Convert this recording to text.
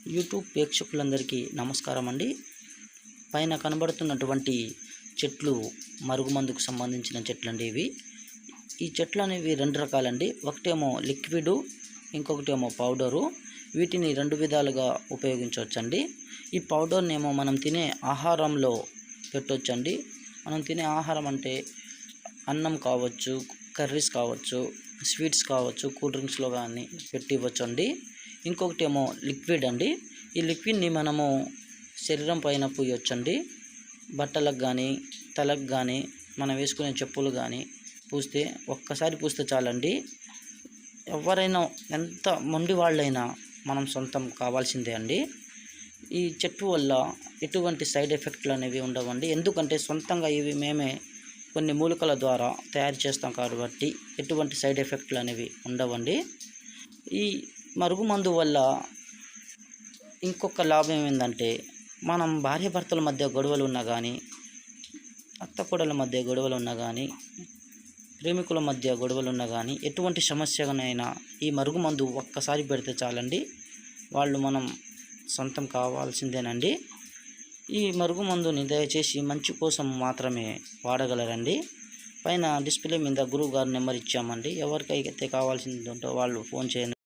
YouTube ప్రేక్షకులందరికీ నమస్కారం అండి. పైన కనబడుతున్నటువంటి చెట్లు మరుగుమందుకు సంబంధించిన చెట్లండి ఇవి. ఈ చెట్లు అనేవి రెండు రకాలండి. ఒకటేమో లిక్విడ్, ఇంకొకటేమో పౌడరు. వీటిని రెండు విధాలుగా ఉపయోగించవచ్చండి. ఈ పౌడర్ని ఏమో మనం తినే ఆహారంలో పెట్టొచ్చండి. మనం తినే ఆహారం అంటే అన్నం కావచ్చు, కర్రీస్ కావచ్చు, స్వీట్స్ కావచ్చు, కూల్ డ్రింక్స్లో కానీ పెట్టి ఇవ్వచ్చండి. ఇంకొకటి ఏమో లిక్విడ్ అండి. ఈ లిక్విడ్ని మనము శరీరం పైన పూయొచ్చండి. బట్టలకు కానీ, తలకు కానీ, మనం వేసుకునే చెప్పులు కానీ పూస్తే ఒక్కసారి పూస్తే చాలండి. ఎవరైనా ఎంత మొండి వాళ్ళైనా మనం సొంతం కావాల్సిందే అండి. ఈ చెట్టు వల్ల ఎటువంటి సైడ్ ఎఫెక్ట్లు అనేవి ఉండవండి. ఎందుకంటే సొంతంగా ఇవి మేమే కొన్ని మూలికల ద్వారా తయారు చేస్తాం కాబట్టి ఎటువంటి సైడ్ ఎఫెక్ట్లు అనేవి ఉండవండి. ఈ మరుగుమందు వల్ల ఇంకొక లాభం ఏంటంటే, మనం భార్యాభర్తల మధ్య గొడవలు ఉన్నా కానీ, అత్తకోడల మధ్య గొడవలు ఉన్నా కానీ, ప్రేమికుల మధ్య గొడవలు ఉన్నా కానీ, ఎటువంటి సమస్యనైనా ఈ మరుగుమందు ఒక్కసారి పెడితే చాలండి, వాళ్ళు మనం సొంతం కావాల్సిందేనండి. ఈ మరుగుమందుని దయచేసి మంచి కోసం మాత్రమే వాడగలరండి. పైన డిస్ప్లే మీద గురువు గారి నెంబర్ ఇచ్చామండి. ఎవరికైతే కావాల్సిందో వాళ్ళు ఫోన్ చేయండి.